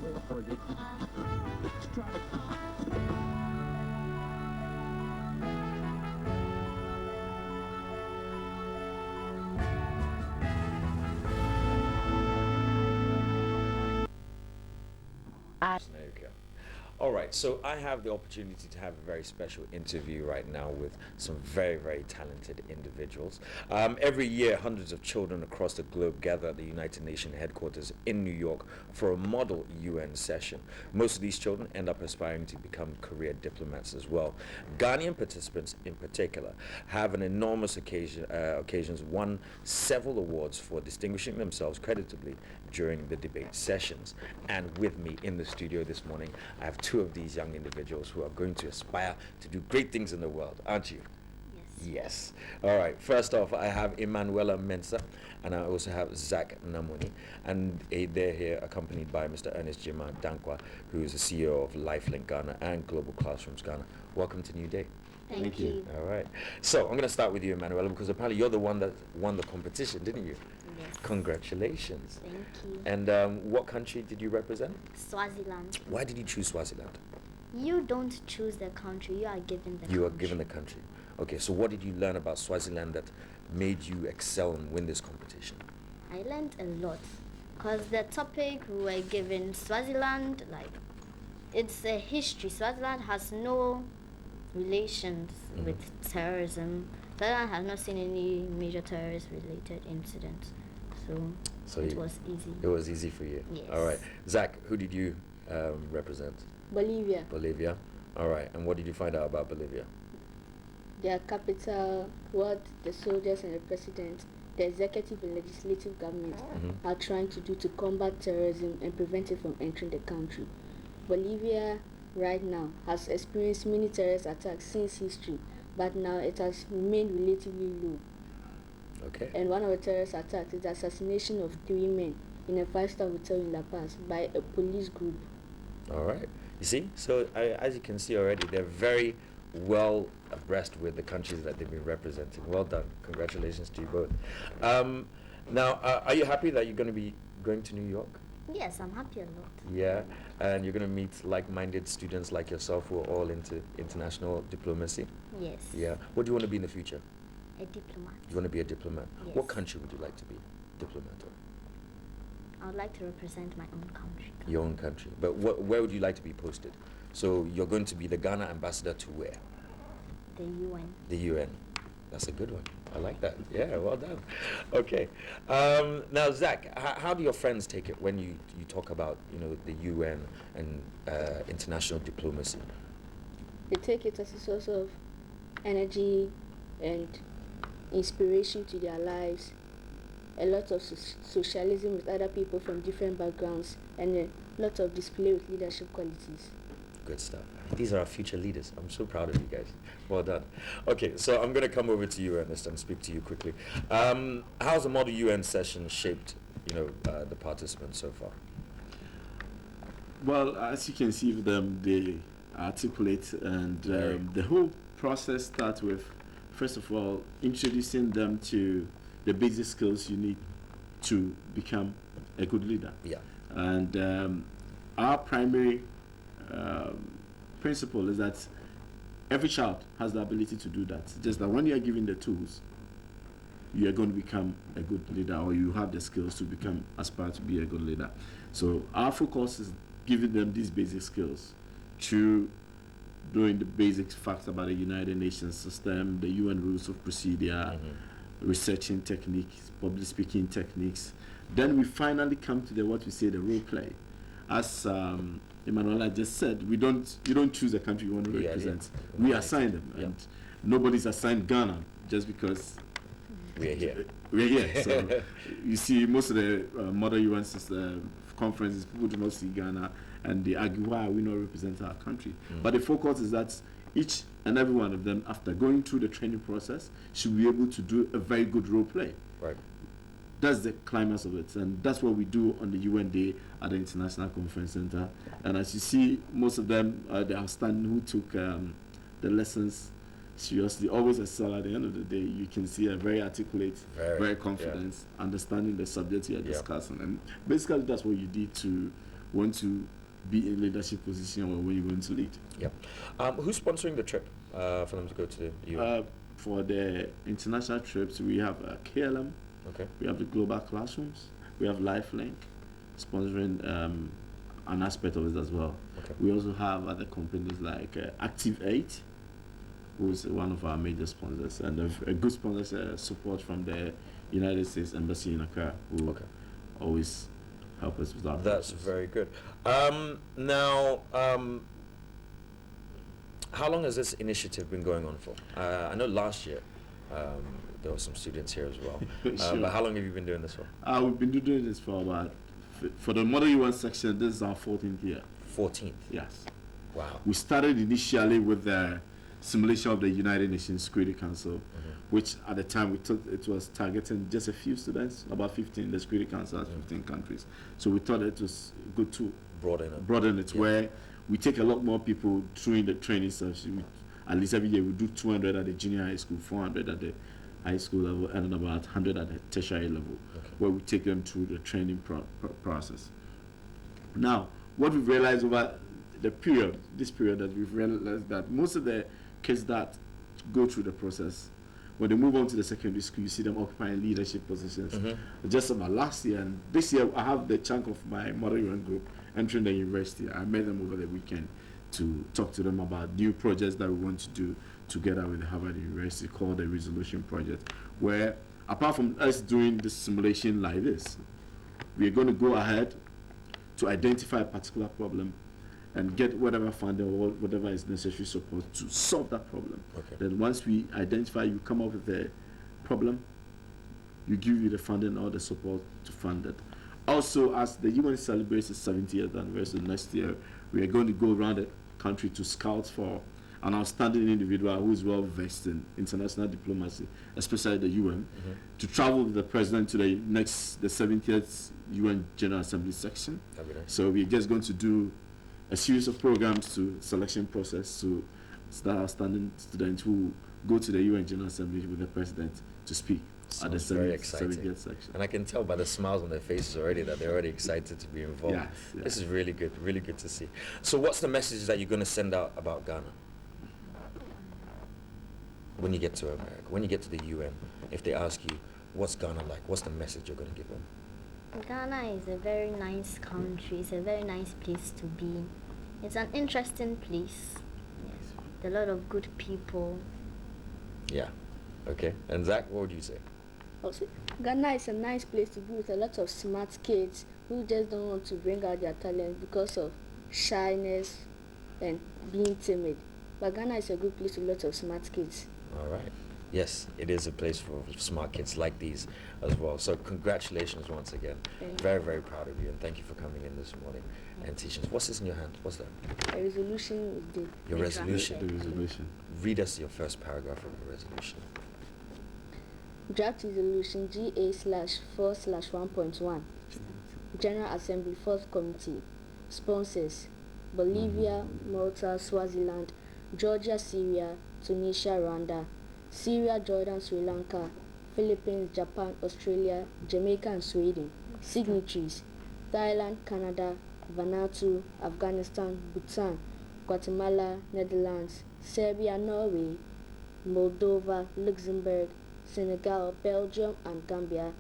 There you go. All right, so I have the opportunity to have a very special interview right now with some very, very talented individuals. Every year, hundreds of children across the globe gather at the United Nations headquarters in New York for a model UN session. Most of these children end up aspiring to become career diplomats as well. Ghanaian participants in particular have an enormous occasions won several awards for distinguishing themselves creditably during the debate sessions. And with me in the studio this morning, I have two of these young individuals who are going to aspire to do great things in the world, aren't you? Yes. Yes. All right. First off, I have Emanuela Mensah, and I also have Zach Namoni, and they're here accompanied by Mr. Ernest gyimah-danquah, who is the CEO of Lifelink Ghana and Global Classrooms Ghana. Welcome to Newday. Thank you. All right. So I'm going to start with you, Emanuela, because apparently you're the one that won the competition, didn't you? Yes. Congratulations. Thank you. And what country did you represent? Swaziland. Why did you choose Swaziland? You don't choose the country, you are given the country. You were given the country. Okay, so what did you learn about Swaziland that made you excel and win this competition? I learned a lot because the topic we were given, Swaziland, like, it's a history. Swaziland has no relations with terrorism. Swaziland has not seen any major terrorist-related incidents. So it was easy. It was easy for you? Yes. All right. Zach, who did you represent? Bolivia. Bolivia. All right. And what did you find out about Bolivia? Their capital, what the soldiers and the president, the executive and legislative government are trying to do to combat terrorism and prevent it from entering the country. Bolivia right now has experienced many terrorist attacks since history, but now it has remained relatively low. Okay. And one of the terrorist attacks is the assassination of 3 men in a 5-star hotel in La Paz by a police group. All right. You see? So as you can see already, they're very well abreast with the countries that they've been representing. Well done. Congratulations to you both. Now, are you happy that you're going to be going to New York? Yes, I'm happy a lot. Yeah, and you're going to meet like-minded students like yourself who are all into international diplomacy? Yes. Yeah. What do you want to be in the future? A diplomat. You want to be a diplomat? Yes. What country would you like to be diplomat of? I would like to represent my own country. Your own country. But where would you like to be posted? So you're going to be the Ghana ambassador to where? The UN. The UN. That's a good one. I like that. Yeah, well done. Okay. Now, Zach, how do your friends take it when you talk about, the UN and international diplomacy? They take it as a source of energy and inspiration to their lives, a lot of socialism with other people from different backgrounds, and a lot of display with leadership qualities. Good stuff. These are our future leaders. I'm so proud of you guys. Well done. Okay, so I'm going to come over to you, Ernest, and speak to you quickly. How's the Model UN session shaped, the participants so far? Well, as you can see with them, they articulate, and the whole process starts with, first of all, introducing them to the basic skills you need to become a good leader. Yeah. And our primary principle is that every child has the ability to do that. Just that when you are given the tools, you are going to become a good leader, or you have the skills to aspire to be a good leader. So our focus is giving them these basic skills through knowing the basic facts about the United Nations system, the UN rules of procedure, researching techniques, public speaking techniques. Then we finally come to what we say the role play. As Emanuela just said, you don't choose the country you want to represent. Yeah. We assign them, and nobody's assigned Ghana just because we're here. We're here. So you see, most of the model UN conferences, people do not see Ghana, and they argue, why are we not representing our country? But the focus is that each and every one of them, after going through the training process, should be able to do a very good role play. Right. That's the climax of it, and that's what we do on the UN Day at the International Conference Center. And as you see, most of them, the outstanding who took the lessons seriously, always excel at the end of the day. You can see a very articulate, very confident, understanding the subject you're discussing. And basically, that's what you did to want to be in leadership position or when you want to lead. Yep. Who's sponsoring the trip for them to go to the UN? For the international trips, we have KLM, Okay. we have the Global Classrooms, we have Lifelink sponsoring an aspect of it as well. Okay. We also have other companies like Active 8, who's one of our major sponsors, and a good sponsor support from the United States Embassy in Accra, who Okay. always help us with our That's process. very good. Now, how long has this initiative been going on for? I know last year there were some students here as well. Sure. But how long have you been doing this for? We've been doing this for about, for the Model UN section, this is our 14th year. 14th. Yes. Wow. We started initially with the simulation of the United Nations Security Council, which at the time we thought it was targeting just a few students, about 15. The Security Council has 15 countries. So we thought it was good to broaden it, Yeah. where we take a lot more people through the training session. At least every year we do 200 at the junior high school, 400 at the high school level, and then about 100 at the tertiary level, where we take them through the training process. Now, what we've realized over this period that we've realized that most of the kids that go through the process, when they move on to the secondary school, you see them occupying leadership positions. Just about last year and this year, I have the chunk of my Model UN group entering the university. I met them over the weekend to talk to them about new projects that we want to do together with Harvard University called the Resolution Project, where apart from us doing this simulation like this, we're going to go ahead to identify a particular problem and get whatever funding or whatever is necessary support to solve that problem. Okay. Then once we identify, you come up with a problem, you give you the funding or the support to fund it. Also, as the UN celebrates its 70th anniversary next year, we are going to go around the country to scout for an outstanding individual who is well versed in international diplomacy, especially the UN, to travel with the president to the 70th UN General Assembly section. That'd be nice. So we're just going to do a series of programs to selection process to start outstanding students who go to the UN General Assembly with the president to speak at the Sounds very exciting. 70th section. And I can tell by the smiles on their faces already that they're already excited to be involved. Yes, yes. This is really good to see. So what's the message that you're going to send out about Ghana? When you get to America, when you get to the UN, if they ask you, what's Ghana like? What's the message you're going to give them? Ghana is a very nice country. It's a very nice place to be. It's an interesting place. Yes, with a lot of good people. Yeah. Okay. And Zach, what would you say? Also, Ghana is a nice place to be with a lot of smart kids who just don't want to bring out their talent because of shyness and being timid. But Ghana is a good place with lots of smart kids. All right. Yes, it is a place for smart kids like these as well. So congratulations once again. Very, very proud of you, and thank you for coming in this morning and teaching us. What's this in your hand? What's that? A resolution we did. Your resolution. The resolution. Read us your first paragraph of the resolution. Draft resolution GA/4/1.1. General Assembly, 4th Committee. Sponsors: Bolivia, Malta, Swaziland, Georgia, Syria, Tunisia, Rwanda, Syria, Jordan, Sri Lanka, Philippines, Japan, Australia, Jamaica, and Sweden. Signatories: Thailand, Canada, Vanuatu, Afghanistan, Bhutan, Guatemala, Netherlands, Serbia, Norway, Moldova, Luxembourg, Senegal, Belgium, and Gambia,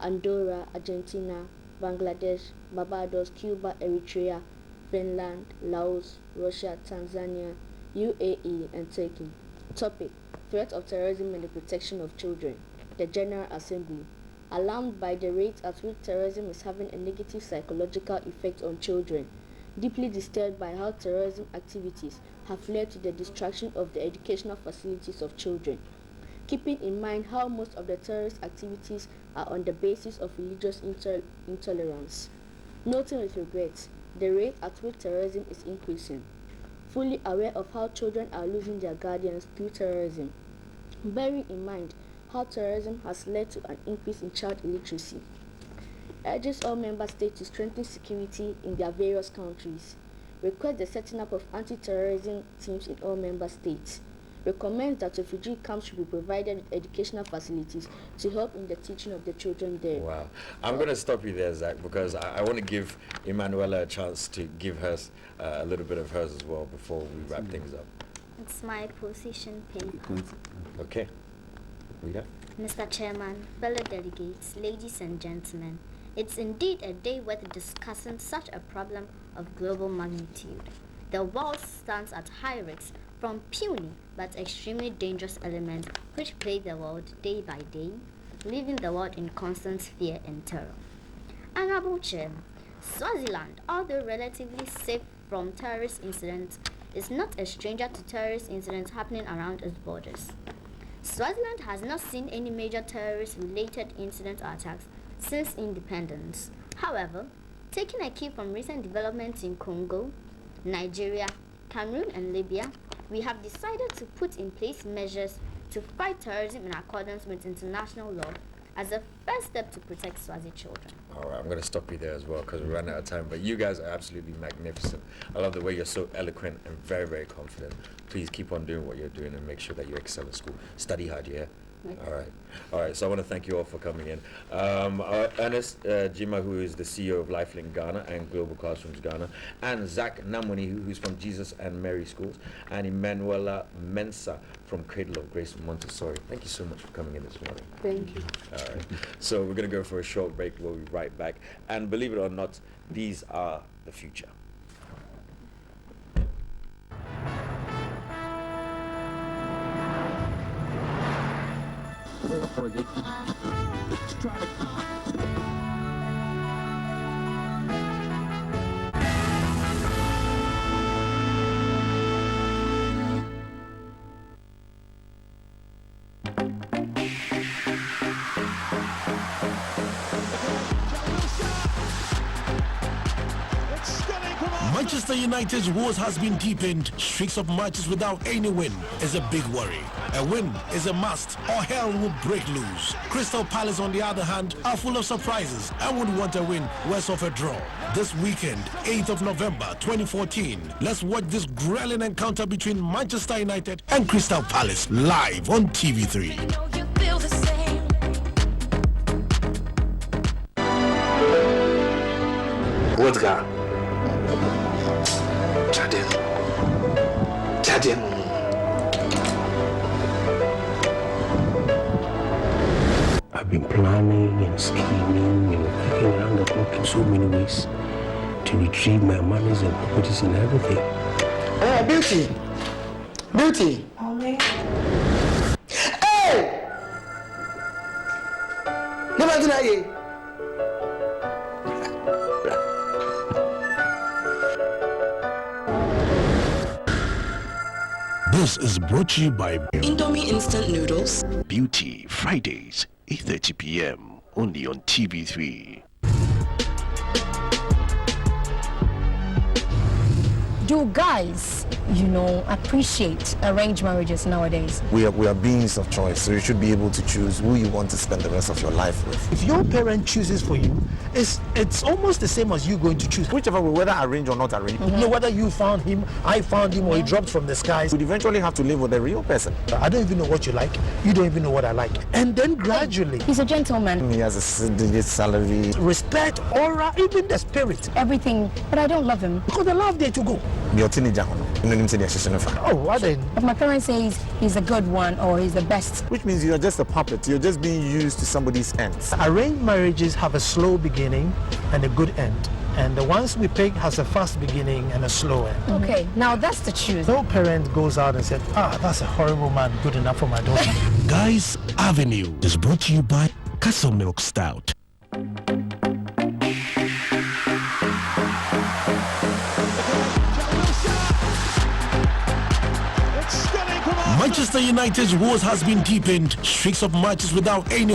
Andorra, Argentina, Bangladesh, Barbados, Cuba, Eritrea, Finland, Laos, Russia, Tanzania, UAE, and Turkey. Topic: Threat of terrorism and the protection of children. The General Assembly. Alarmed by the rate at which terrorism is having a negative psychological effect on children, deeply disturbed by how terrorism activities have led to the destruction of the educational facilities of children, keeping in mind how most of the terrorist activities are on the basis of religious intolerance. Noting with regret the rate at which terrorism is increasing, fully aware of how children are losing their guardians through terrorism, bearing in mind how terrorism has led to an increase in child illiteracy, urges all member states to strengthen security in their various countries, request the setting up of anti-terrorism teams in all member states, recommends that refugee camps should be provided with educational facilities to help in the teaching of the children there. Wow. I'm going to stop you there, Zach, because I want to give Emanuela a chance to give her a little bit of hers as well before we wrap things up. It's my position paper. Okay. Rita? Mr. Chairman, fellow delegates, ladies and gentlemen, it's indeed a day worth discussing such a problem of global magnitude. The world stands at high risk from puny but extremely dangerous elements which plague the world day by day, leaving the world in constant fear and terror. Honorable Chairman, Swaziland, although relatively safe from terrorist incidents, is not a stranger to terrorist incidents happening around its borders. Swaziland has not seen any major terrorist-related incidents or attacks since independence. However, taking a cue from recent developments in Congo, Nigeria, Cameroon and Libya, we have decided to put in place measures to fight terrorism in accordance with international law as a first step to protect Swazi children. All right, I'm going to stop you there as well because we ran out of time, but you guys are absolutely magnificent. I love the way you're so eloquent and very, very confident. Please keep on doing what you're doing and make sure that you excel in school. Study hard, yeah? All right, so I want to thank you all for coming in. Ernest Gyimah, who is the CEO of Lifelink Ghana and Global Classrooms Ghana, and Zach Namwani, who's from Jesus and Mary Schools, and Emanuela Mensah from Cradle of Grace Montessori. Thank you so much for coming in this morning. Thank you. All right, so we're going to go for a short break. We'll be right back. And believe it or not, these are the future. Manchester United's woes has been deepened. Streaks of matches without any win is a big worry. A win is a must, or hell will break loose. Crystal Palace, on the other hand, are full of surprises and would want a win worse off a draw. This weekend, 8th of November 2014, let's watch this grueling encounter between Manchester United and Crystal Palace live on TV3. What's that? Chadem. I've been planning and scheming and working around the clock in so many ways to retrieve my monies and properties and everything. Beauty. Mommy. Hey! Never deny it. This is brought to you by Indomie instant noodles. Beauty, Fridays, 8:30 p.m. only on TV3. Do guys, appreciate arranged marriages nowadays? We are beings of choice, so you should be able to choose who you want to spend the rest of your life with. If your parent chooses for you, it's almost the same as you going to choose. Whichever way, whether arranged or not arranged. Whether you found him, I found him, or he dropped from the skies. You'd eventually have to live with a real person. I don't even know what you like. You don't even know what I like. And then gradually, He's a gentleman. He has a single salary. respect, aura, even the spirit. Everything, but I don't love him. Because the love there to go. Your teenager, Oh, what then? If my parents say he's a good one or he's the best, which means you're just a puppet. You're just being used to somebody's ends. Arranged marriages have a slow beginning and a good end. And the ones we pick has a fast beginning and a slow end. okay, now that's the truth. No parent goes out and said, that's a horrible man, good enough for my daughter. Guys Avenue is brought to you by Castle Milk Stout. Manchester United's woes has been deepened. Streaks of matches without any